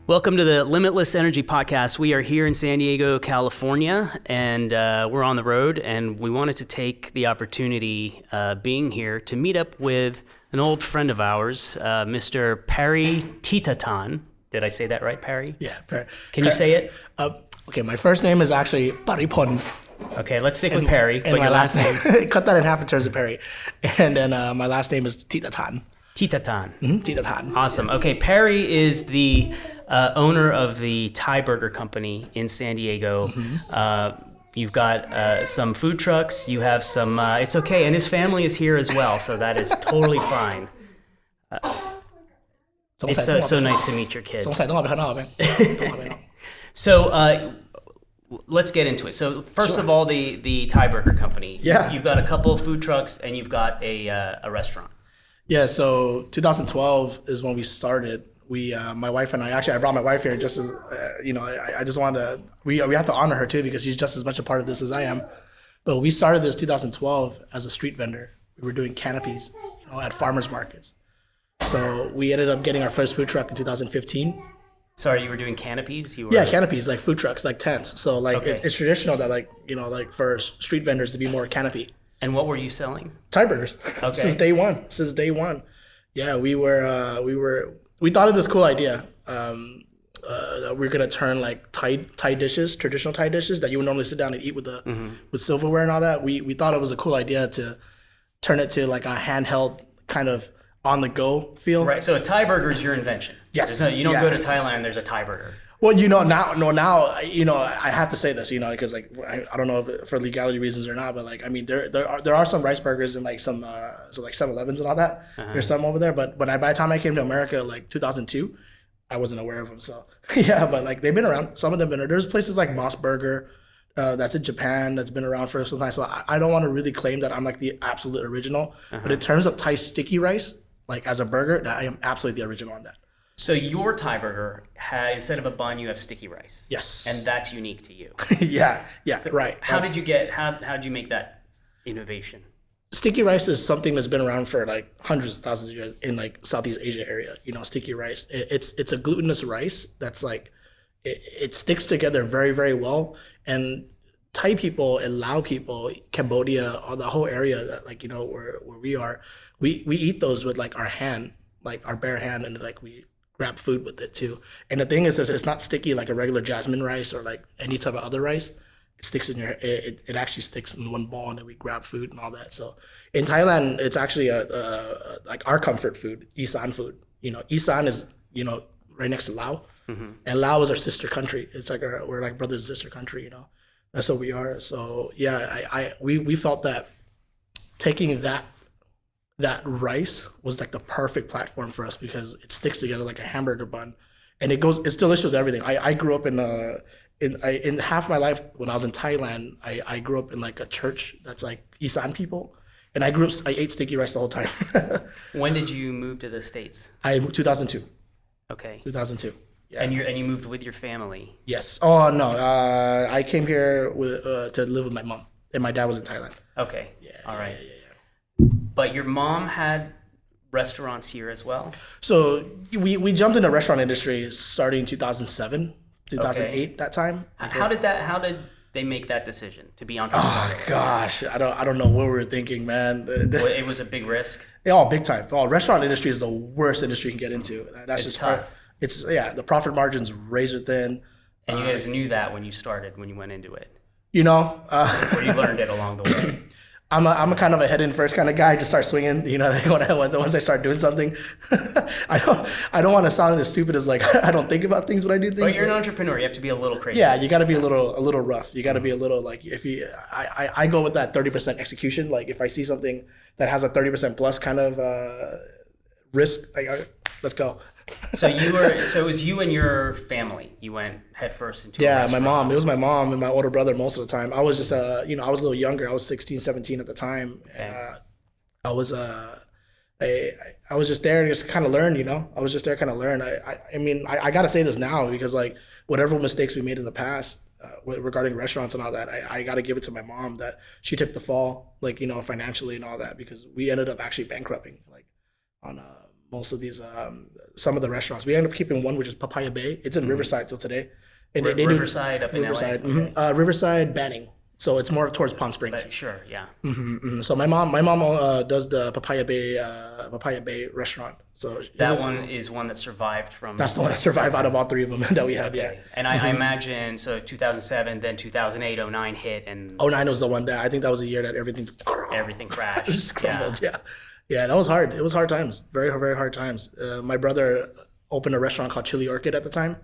Welcome to the Limitless Energy Podcast. We are here in San Diego, California, and we're on the road, and we wanted to take the opportunity being here to meet up with an old friend of ours, Mr. Pari Thitathan. Did I say that right, Pari? Yeah. Can you say it? Okay, my first name is actually Pari Pon. Okay, let's stick with Pari, And but my your last name? cut that in half in terms of Pari. And then my last name is Thitathan. Thitathan. Thitathan. Awesome. Okay, Pari is the owner of the Thai burger company in San Diego. You've got some food trucks. You have some, it's okay. And his family is here as well, so that is totally fine. It's so nice to meet your kids. So let's get into it. So first of all, the Thai burger company. Yeah. You've got a couple of food trucks and you've got a restaurant. Yeah, so 2012 is when we started. We, my wife and I brought my wife here just as, I just wanted to, we have to honor her too because she's just as much a part of this as I am. But we started this 2012 as a street vendor. We were doing canopies, at farmers markets. So we ended up getting our first food truck in 2015. Sorry, you were doing canopies? Yeah, canopies, like food trucks, like tents. So Okay. it's traditional that like for street vendors to be more canopy. And what were you selling? Thai burgers. Okay. Since day one. Yeah, we thought of this cool idea that we're gonna turn like Thai dishes, traditional Thai dishes that you would normally sit down and eat with with silverware and all that. We thought it was a cool idea to turn it to like a handheld kind of on the go feel. Right. So a Thai burger is your invention. Yes. You don't go to Thailand. There's a Thai burger. Well, now, I have to say this, because like I don't know if for legality reasons or not, but like I mean there are some rice burgers in like some so like 7-Elevens and all that. There's some over there, but by the time I came to America like 2002, I wasn't aware of them. So yeah, but like they've been around. Some of them been. There's places like Moss Burger, that's in Japan that's been around for some time. So I don't want to really claim that I'm like the absolute original, but in terms of Thai sticky rice, like as a burger, I am absolutely the original on that. So your Thai burger instead of a bun, you have sticky rice. Yes. And that's unique to you. yeah, So right. How'd you make that innovation? Sticky rice is something that's been around for like hundreds of thousands of years in like Southeast Asia area. Sticky rice. It's a glutinous rice that's like it sticks together very, very well. And Thai people and Lao people, Cambodia, all the whole area that like where we are, we eat those with like our hand, like our bare hand, and like we grab food with it too. And the thing is it's not sticky like a regular jasmine rice or like any type of other rice. It sticks in it actually sticks in one ball, and then we grab food and all that. So in Thailand, it's actually like our comfort food, Isan food. Isan is right next to Lao, and Lao is our sister country. It's like we're like brother and sister country. That's what we are. So yeah, we felt that taking that rice was like the perfect platform for us because it sticks together like a hamburger bun, and it's delicious with everything. I grew up in half my life when I was in Thailand. I grew up in like a church that's like Isan people, and I ate sticky rice the whole time. When did you move to the States? 2002. Okay. 2002. Yeah. And you moved with your family? Yes. Oh no. I came here to live with my mom, and my dad was in Thailand. Okay. Yeah. All right. Yeah. But your mom had restaurants here as well? So we jumped in the restaurant industry starting in 2007, 2008, that time. How did they make that decision to be entrepreneurial? Oh gosh, I don't know what we were thinking, man. It was a big risk? Big time. Restaurant industry is the worst industry you can get into. That's just tough. The profit margin's razor thin. And you guys knew that when you went into it? Or you learned it along the way? I'm a kind of a head in first kind of guy. Just start swinging. Once I start doing something, I don't want to sound as stupid as like I don't think about things when I do things. But you're an entrepreneur. You have to be a little crazy. Yeah, you got to be a little rough. You got to be a little like I go with that 30% execution. Like if I see something that has a 30% plus kind of risk, like let's go. So it was you and your family. You went headfirst into a restaurant. My mom. It was my mom and my older brother most of the time. I was just I was a little younger. I was 16, 17 at the time. Okay. I was I was just there to just kind of learn. I was just there kind of learn. I gotta say this now because like whatever mistakes we made in the past regarding restaurants and all that, I gotta give it to my mom that she took the fall, like financially and all that, because we ended up actually bankrupting like on most of these some of the restaurants. We ended up keeping one, which is Papaya Bay. It's in Riverside till today. And they do Riverside up in Riverside, LA. Okay. Riverside, Banning. So it's more towards Palm Springs. But sure, yeah. So my mom does the Papaya Bay restaurant. So That one is one that survived from. that's the one that survived out of all three of them that we had. Okay. Yeah. And I imagine, so 2007, then 2008, 09 hit, and 09 was the one that I think that was the year that everything everything crashed. just crumbled. Yeah, that was hard. It was hard times. Very, very hard times. My brother opened a restaurant called Chili Orchid at the time.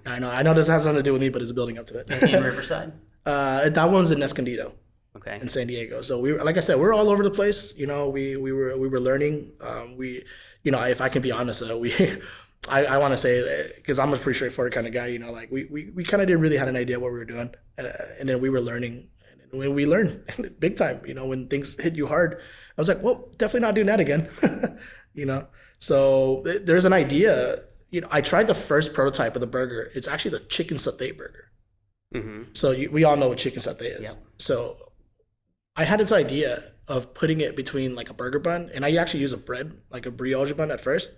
I know this has nothing to do with me, but it's building up to it. In Riverside? That one's in Escondido. Okay. In San Diego. So we were, like I said, we're all over the place. We were learning. If I can be honest, I want to say, because I'm a pretty straightforward kind of guy. Like we kind of didn't really have an idea what we were doing, and then we were learning. And when we learned big time, when things hit you hard, I was like, well, definitely not doing that again. So there's an idea. I tried the first prototype of the burger. It's actually the chicken satay burger. So we all know what chicken satay is. Yep. So I had this idea of putting it between like a burger bun, and I actually use a bread, like a brioche bun at first.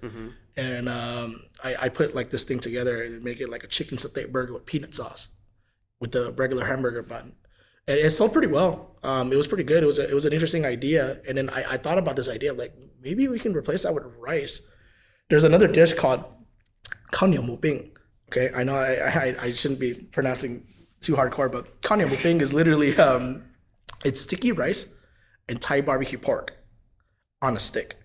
And I put like this thing together and make it like a chicken satay burger with peanut sauce with the regular hamburger bun. And it sold pretty well. It was pretty good. It was an interesting idea. And then I thought about this idea of like, maybe we can replace that with rice. There's another dish called Kanya Muping. Okay, I know I shouldn't be pronouncing too hardcore, but Kanya Muping is literally it's sticky rice and Thai barbecue pork on a stick.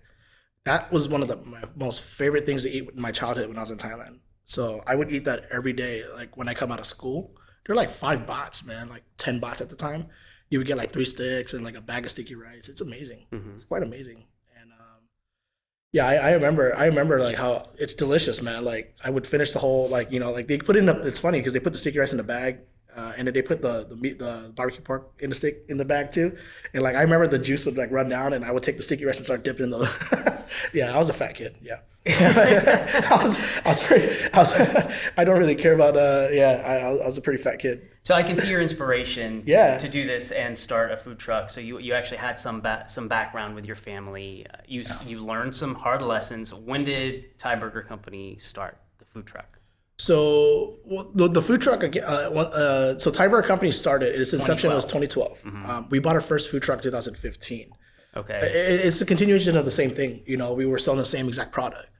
That was one of my most favorite things to eat in my childhood when I was in Thailand. So I would eat that every day, like when I come out of school. They're like 5 bahts, man, like 10 bahts at the time. You would get like 3 sticks and like a bag of sticky rice. It's amazing. It's quite amazing. And I remember like how it's delicious, man. Like I would finish the whole, like they put it in it's funny because they put the sticky rice in the bag, and then they put the meat, the barbecue pork in the bag too. And like I remember the juice would like run down, and I would take the sticky rice and start dipping in the. Yeah, I was a fat kid. Yeah, I don't really care about. I was a pretty fat kid. So I can see your inspiration to do this and start a food truck. So you actually had some background with your family. You learned some hard lessons. When did Thai Burger Company start the food truck? So the food truck, so Thai Burger Company started, its inception was 2012. We bought our first food truck in 2015. Okay. It's a continuation of the same thing. We were selling the same exact product.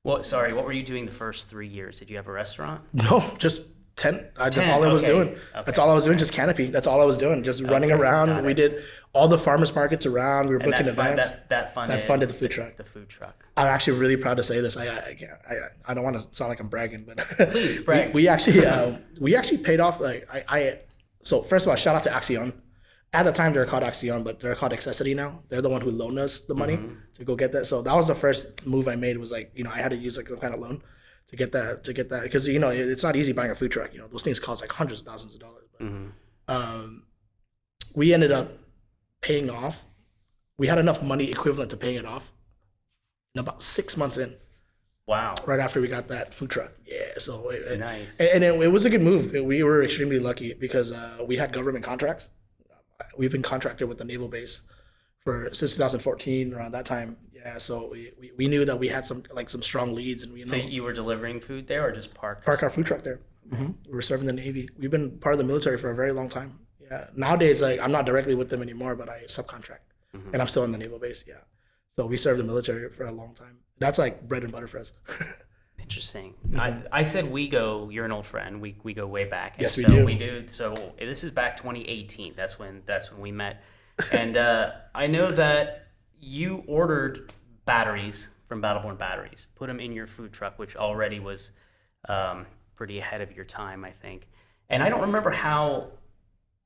Well, sorry, what were you doing the first 3 years? Did you have a restaurant? No, just tent. That's all I was doing. Okay. That's all I was doing, just canopy. That's all I was doing, just running around. We did all the farmers markets around. We were booking events. That funded the food truck. The food truck. I'm actually really proud to say this. I don't want to sound like I'm bragging, but please brag. we actually paid off. So first of all, shout out to Axion. At the time, they were called Axion, but they're called Accessity now. They're the one who loaned us the money to go get that. So that was the first move I made. Was like, I had to use like some kind of loan to get that because it's not easy buying a food truck. Those things cost like hundreds of thousands of dollars. But, we ended up paying off. We had enough money equivalent to paying it off in about 6 months in. Wow. Right after we got that food truck. Yeah. So nice. And it was a good move. We were extremely lucky because we had government contracts. We've been contracted with the naval base since 2014, around that time. Yeah, so we knew that we had some strong leads, and So you were delivering food there, or just park our food truck there. We were serving the Navy. We've been part of the military for a very long time. Yeah. Nowadays, I'm not directly with them anymore, but I subcontract, and I'm still in the naval base. Yeah. So we served the military for a long time. That's like bread and butter for us. Interesting. I said we go. You're an old friend. We go way back. Yes, we do. We do. So this is back 2018. That's when we met. And I know that you ordered batteries from Battleborn Batteries, put them in your food truck, which already was pretty ahead of your time, I think. And I don't remember how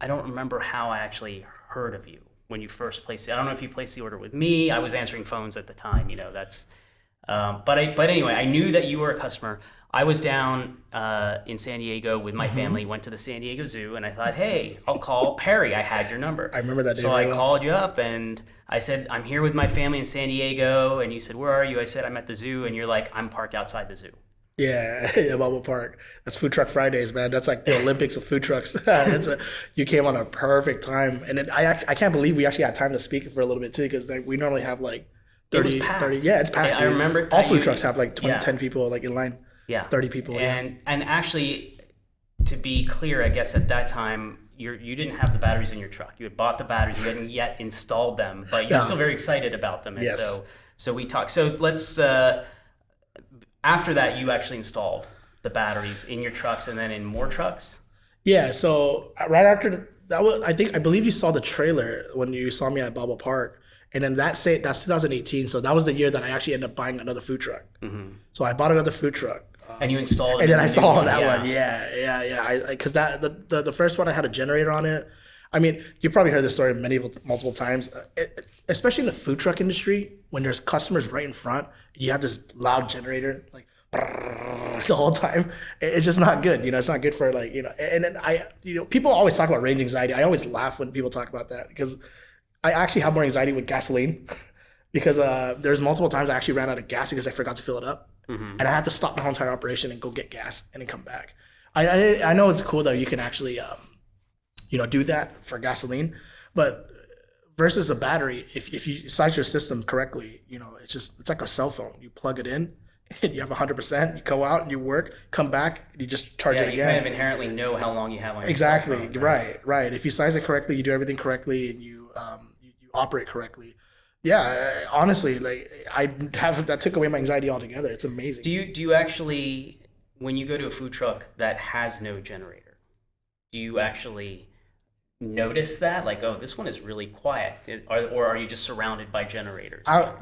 I actually heard of you when you first placed it. I don't know if you placed the order with me. I was answering phones at the time. That's. But anyway, I knew that you were a customer. I was down in San Diego with my family, went to the San Diego Zoo, and I thought, hey, I'll call Pari. I had your number. I remember that day. So I called you up, and I said, I'm here with my family in San Diego. And you said, where are you? I said, I'm at the zoo. And you're like, I'm parked outside the zoo. Yeah, Bubble Park. That's Food Truck Fridays, man. That's like the Olympics of food trucks. You came on a perfect time. And then I can't believe we actually had time to speak for a little bit, too, because we normally have like It was 30, packed. 30. Yeah, it's packed. I dude. remember all food trucks have like 20, yeah. 10 people like in line. Yeah. 30 people. And actually, to be clear, I guess at that time, you didn't have the batteries in your truck. You had bought the batteries, you hadn't yet installed them, but you were still very excited about them. And Yes. so we talked. So let's, after that, you actually installed the batteries in your trucks and then in more trucks? Yeah, so right after that was, I believe you saw the trailer when you saw me at Bubble Park. And then that's 2018. So that was the year that I actually ended up buying another food truck. So I bought another food truck. And you installed it. And then I saw that one. Yeah. Because the first one I had a generator on it. I mean, you probably heard this story multiple times, especially in the food truck industry, when there's customers right in front, you have this loud generator, like the whole time. It's just not good. It's not good for like, and then people always talk about range anxiety. I always laugh when people talk about that because I actually have more anxiety with gasoline because there's multiple times I actually ran out of gas because I forgot to fill it up. And I had to stop the whole entire operation and go get gas and then come back. I know it's cool though. You can actually, do that for gasoline, but versus a battery, if you size your system correctly, it's like a cell phone. You plug it in, and you have 100%. You go out and you work, come back, and you just charge it again. You kind of inherently know how long you have on your exactly. cell phone, Right. If you size it correctly, you do everything correctly, and you operate correctly. Yeah, honestly, like that took away my anxiety altogether. It's amazing. Do you actually, when you go to a food truck that has no generator, do you actually notice that, like, oh, this one is really quiet, or are you just surrounded by generators? I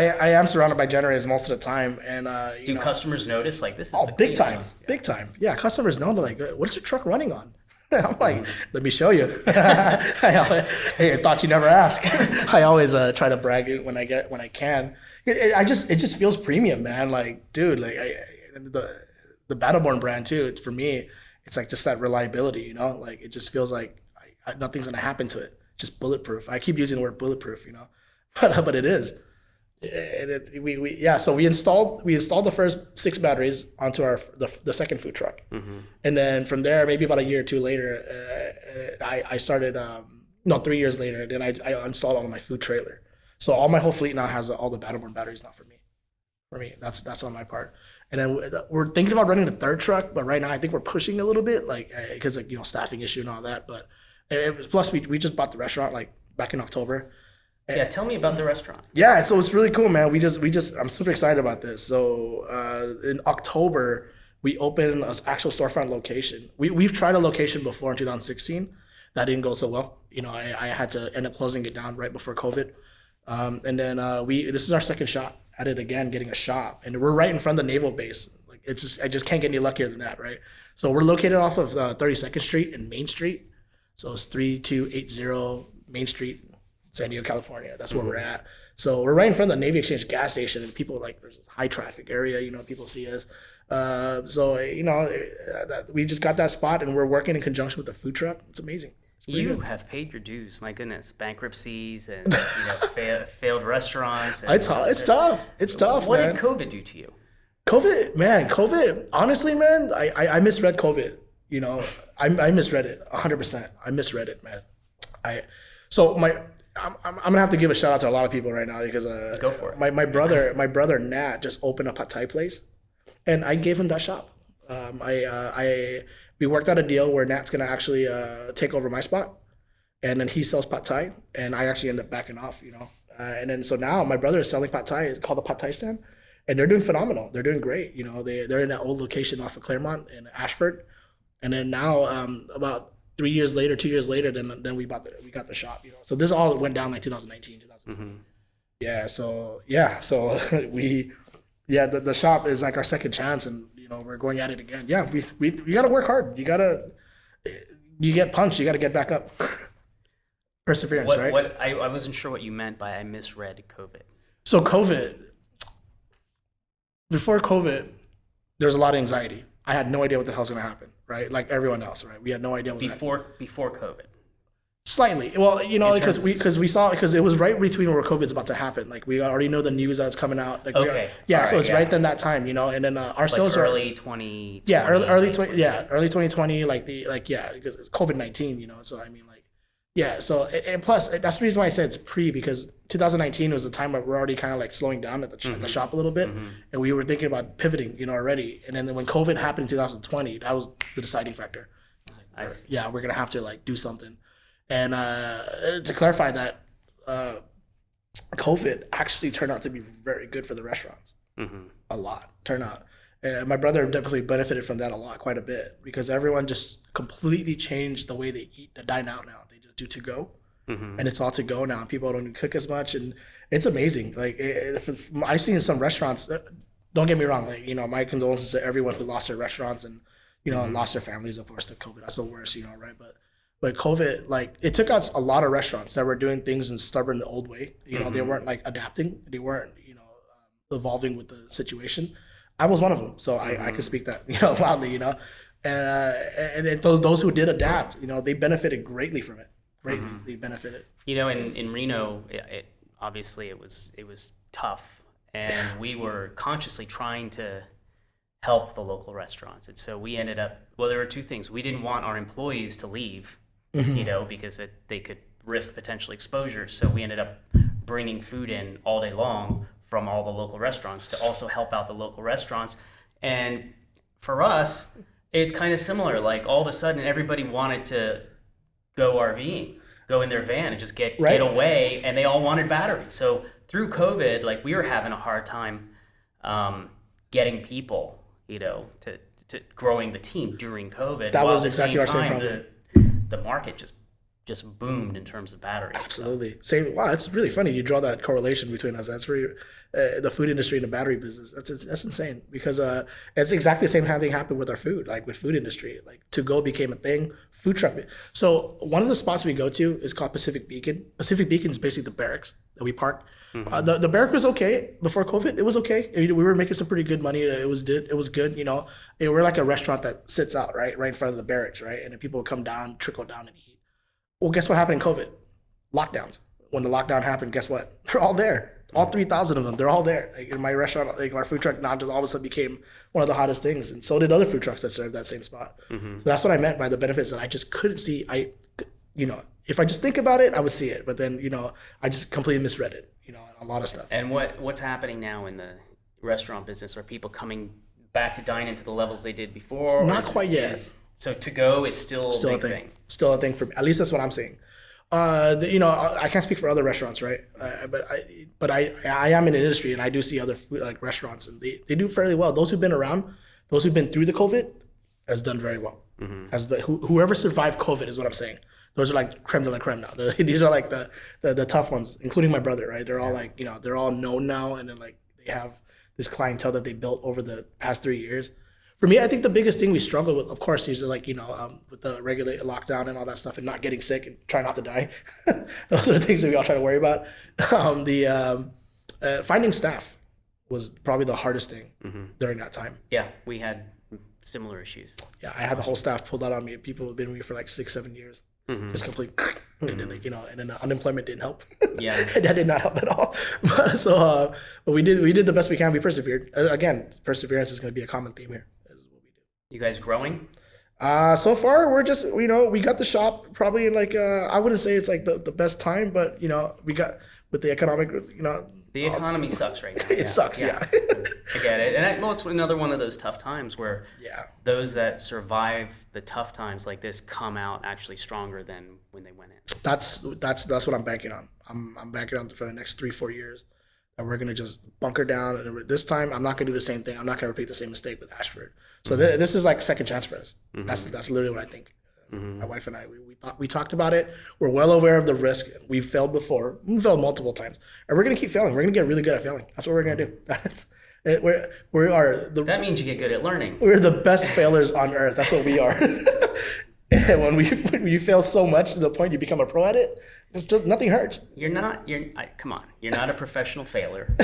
am surrounded by generators most of the time, and do customers notice, like, this is the big time, one? big time. Yeah, customers know. They're like, what's your truck running on? I'm like, let me show you. Hey, I thought you never ask. I always try to brag when I can. It just feels premium, man. Like, dude, like the Battleborn brand too. For me, it's like just that reliability, Like it just feels like nothing's gonna happen to it. Just bulletproof. I keep using the word bulletproof, but it is. So we installed the first 6 batteries onto the second food truck, and then from there, maybe about a year or two later, I started 3 years later. Then I installed on my food trailer, so all my whole fleet now has all the Battleborn batteries now for me. That's on my part, and then we're thinking about running the third truck, but right now I think we're pushing a little bit, like because staffing issue and all that. But plus we just bought the restaurant like back in October. Yeah, tell me about the restaurant. Yeah, so it's really cool, man. I'm super excited about this. So in October, we opened an actual storefront location. We've tried a location before in 2016. That didn't go so well. I had to end up closing it down right before COVID. And then this is our second shot at it again, getting a shop. And we're right in front of the Naval Base. Like I just can't get any luckier than that, right? So we're located off of 32nd Street and Main Street. So it's 3280 Main Street, San Diego, California. That's where we're at. So we're right in front of the Navy Exchange gas station, and people there's this high traffic area. People see us. We just got that spot, and we're working in conjunction with the food truck. It's amazing. You have paid your dues. My goodness, bankruptcies and failed restaurants. And, it's tough. It's tough. What man. did COVID do to you? COVID. Honestly, man, I misread COVID. I misread it 100%. I misread it, man. I'm gonna have to give a shout out to a lot of people right now because go for it. My brother Nat just opened a pad thai place, and I gave him that shop. We worked out a deal where Nat's gonna actually take over my spot, and then he sells pad thai, and I actually end up backing off. And then so now my brother is selling pad thai. It's called the Pad Thai Stand, and they're doing phenomenal. They're doing great. They're in that old location off of Claremont in Ashford, and then now about 2 years later, then we got the shop. So this all went down like 2019, 2020. Yeah. So the shop is like our second chance, and we're going at it again. Yeah, we gotta work hard. You get punched, you gotta get back up. Perseverance, right? I wasn't sure what you meant by I misread COVID. So before COVID, there was a lot of anxiety. I had no idea what the hell's gonna happen, right? Like everyone else, right? We had no idea what before COVID. Slightly, well, because it was right between where COVID's about to happen. Like we already know the news that's coming out. Like, okay. So it's right then that time, and then our sales are early 2020. Yeah, early 2020. Like because it's COVID-19, So I mean, like Yeah. So and plus that's the reason why I said it's pre, because 2019 was the time where we're already kind of like slowing down at the shop a little bit, and we were thinking about pivoting, already. And then when COVID happened in 2020, that was the deciding factor. I see. Yeah, we're gonna have to like do something. And to clarify that, COVID actually turned out to be very good for the restaurants. A lot turned out. And my brother definitely benefited from that a lot, quite a bit, because everyone just completely changed the way they eat, they dine out now. They just do to go, and it's all to go now. People don't even cook as much, and it's amazing. Like I've seen some restaurants. Don't get me wrong. Like my condolences to everyone who lost their restaurants and lost their families, of course, to COVID. That's the worst, right? But COVID, like it took us a lot of restaurants that were doing things in stubborn the old way. They weren't like adapting. They weren't evolving with the situation. I was one of them, so I could speak that loudly, and those who did adapt, they benefited greatly from it. Greatly, they benefited. In Reno, obviously it was tough, and we were consciously trying to help the local restaurants, and so we ended up. Well, there were two things. We didn't want our employees to leave, because they could risk potential exposure. So we ended up bringing food in all day long from all the local restaurants to also help out the local restaurants. And for us, it's kind of similar. Like all of a sudden, everybody wanted to go RVing, go in their van and just get away, and they all wanted batteries. So through COVID, like we were having a hard time getting people, to growing the team during COVID. That was exactly our same problem. The market just boomed in terms of batteries. Absolutely. Same. Wow, that's really funny. You draw that correlation between us. That's very the food industry and the battery business. That's insane, because it's exactly the same thing happened with our food, like with food industry. Like to go became a thing. Food truck. So one of the spots we go to is called Pacific Beacon. Pacific Beacon is basically the barracks that we park. The barrack was okay before COVID. It was okay. We were making some pretty good money. It was good. We're like a restaurant that sits out right in front of the barracks, right, and then people would come down, trickle down, and eat. Well, guess what happened in COVID? Lockdowns. When the lockdown happened, guess what? They're all there. All 3,000 of them. They're all there. Like in my restaurant, like our food truck now just all of a sudden became one of the hottest things, and so did other food trucks that served that same spot. So that's what I meant by the benefits that I just couldn't see. If I just think about it, I would see it, but then I just completely misread it. A lot of stuff. And what's happening now in the restaurant business? Are people coming back to dine into the levels they did before? Not quite yet. So to go is still a big thing. Still a thing for me. At least that's what I'm seeing. I can't speak for other restaurants, right? But I am in the industry, and I do see other food, like restaurants, and they do fairly well. Those who've been around, those who've been through the COVID, has done very well. Whoever survived COVID is what I'm saying. Those are like creme de la creme now. These are like the tough ones, including my brother, right? They're all like they're all known now, and then like they have this clientele that they built over the past 3 years. For me, I think the biggest thing we struggle with, of course, is like with the regulated lockdown and all that stuff, and not getting sick and try not to die. Those are the things that we all try to worry about. Finding staff was probably the hardest thing during that time. Yeah, we had similar issues. Yeah, I had the whole staff pulled out on me. People have been with me for like 6-7 years. Just complete, and then and then the unemployment didn't help. Yeah, that did not help at all. But we did the best we can. We persevered. Again, perseverance is going to be a common theme here. Is what we do. You guys growing? So far we're just we got the shop probably in like I wouldn't say it's like the best time, but we got with the economic the economy sucks right now. It sucks, yeah. I get it. And it's another one of those tough times where those that survive the tough times like this come out actually stronger than when they went in. That's what I'm banking on. I'm banking on for the next 3-4 years that we're gonna just bunker down, and this time I'm not gonna do the same thing. I'm not gonna repeat the same mistake with Ashford. So this is like second chance for us. That's literally what I think. My wife and I, we talked about it. We're well aware of the risk. We've failed before. We failed multiple times, and we're gonna keep failing. We're gonna get really good at failing. That's what we're gonna do. That means you get good at learning. We're the best failures on earth. That's what we are. And when you fail so much to the point you become a pro at it, it's just nothing hurts. Come on. You're not a professional failure.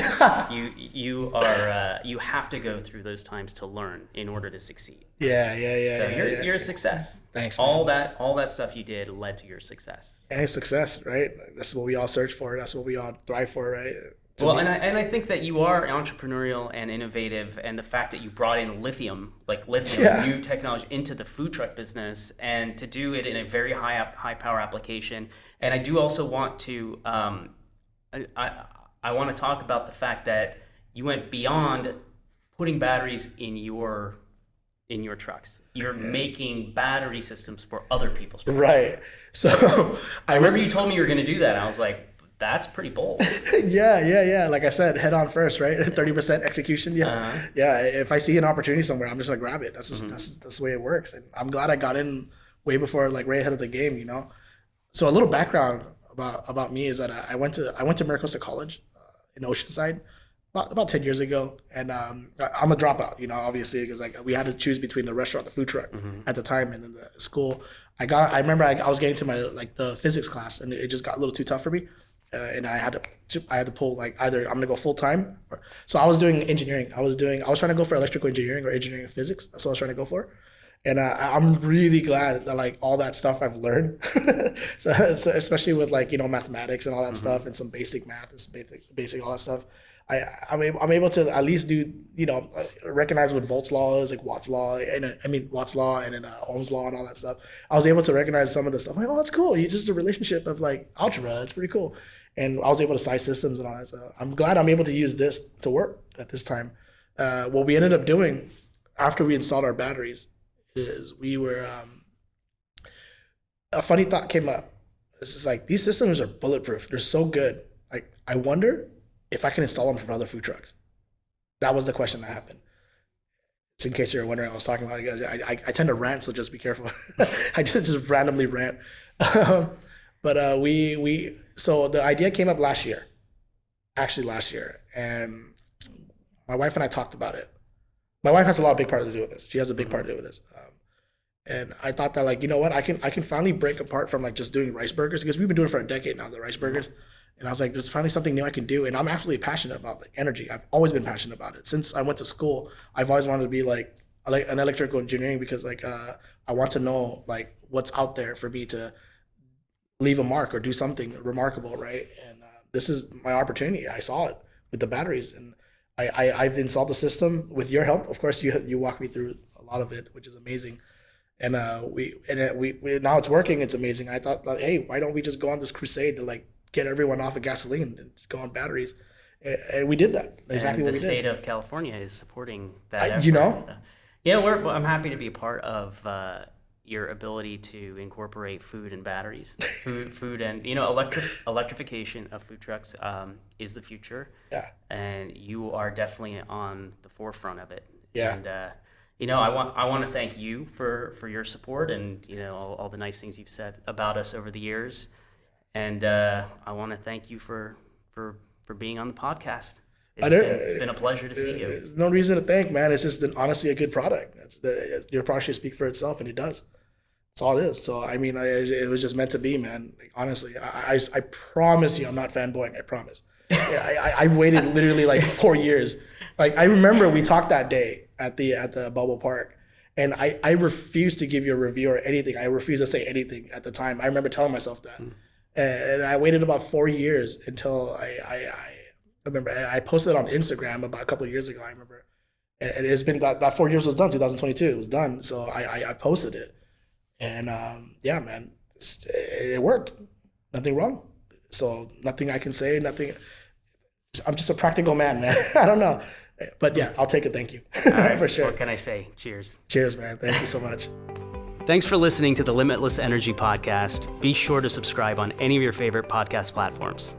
You are. You have to go through those times to learn in order to succeed. Yeah. So you're a success. Thanks, man. All that stuff you did led to your success. Yeah, success, right? That's what we all search for. That's what we all thrive for, right? Well, and I think that you are entrepreneurial and innovative, and the fact that you brought in lithium, new technology, into the food truck business, and to do it in a very high power application. And I do also want to I want to talk about the fact that you went beyond putting batteries in your trucks. You're making battery systems for other people's trucks. Right. So I remember you told me you were going to do that. I was like, that's pretty bold. Yeah. Like I said, head on first, right? 30% execution. Yeah. Yeah. If I see an opportunity somewhere, I'm just gonna grab it. That's just that's the way it works. And I'm glad I got in way before, like right ahead of the game, you know? So a little background about me is that I went to Maricosta College in Oceanside about 10 years ago. And I'm a dropout, you know, obviously, because like we had to choose between the restaurant, the food truck at the time, and then the school. I remember I was getting to my, like the physics class, and it just got a little too tough for me. And I had to pull, like, either I'm gonna go full time, so I was doing engineering. I was trying to go for electrical engineering or engineering and physics. That's what I was trying to go for. And I'm really glad that, like, all that stuff I've learned, so especially with, like, you know, mathematics and all that stuff, and some basic math and basic all that stuff. I'm able to at least do, you know, recognize what Volt's law is, like Watt's law, and Watt's law, and then Ohm's law and all that stuff. I was able to recognize some of the stuff. I'm like, oh, that's cool. It's just a relationship of, like, algebra. That's pretty cool. And I was able to size systems and all that stuff. I'm glad I'm able to use this to work at this time. What we ended up doing after we installed our batteries is we were, a funny thought came up. It's just like, these systems are bulletproof. They're so good. Like, I wonder if I can install them for other food trucks. That was the question that happened. So in case you're wondering, I was talking about, I tend to rant, so just be careful. I just randomly rant. But so the idea came up last year, and my wife and I talked about it. My wife has a big part to do with this. She has a big part to do with this. And I thought that, like, you know what, I can finally break apart from, like, just doing rice burgers, because we've been doing it for a decade now, the rice burgers. And I was like, there's finally something new I can do. And I'm absolutely passionate about, like, energy. I've always been passionate about it. Since I went to school, I've always wanted to be like an electrical engineering, because, like, I want to know, like, what's out there for me to leave a mark or do something remarkable, right? And this is my opportunity. I saw it with the batteries, and I've installed the system with your help. Of course, you walked me through a lot of it, which is amazing. And we now it's working. It's amazing. I thought, like, hey, why don't we just go on this crusade to, like, get everyone off of gasoline and just go on batteries? And we did that. Exactly what we did. The state of California is supporting that effort. You know? So, yeah, I'm happy to be a part of your ability to incorporate food and batteries. Food and, you know, electrification of food trucks is the future. Yeah. And you are definitely on the forefront of it. Yeah. And you know, I want to thank you for your support, and, you know, all the nice things you've said about us over the years. And I want to thank you for being on the podcast. It's been a pleasure to see you. There's no reason to thank, man. It's just honestly a good product. Your product should speak for itself, and it does. That's all it is. So, I mean, it was just meant to be, man. Like, honestly, I promise you, I'm not fanboying. I promise. I waited literally like 4 years. Like, I remember we talked that day at the Bubble Park, and I refused to give you a review or anything. I refused to say anything at the time. I remember telling myself that. And I waited about 4 years until I remember, and I posted it on Instagram about a couple of years ago. I remember, and it's been that 4 years was done. 2022, it was done. So I posted it, and yeah, man, it worked. Nothing wrong. So nothing I can say. Nothing. I'm just a practical man, man. I don't know, but yeah, I'll take it. Thank you. All right, for sure. What can I say? Cheers. Cheers, man. Thank you so much. Thanks for listening to the Limitless Energy Podcast. Be sure to subscribe on any of your favorite podcast platforms.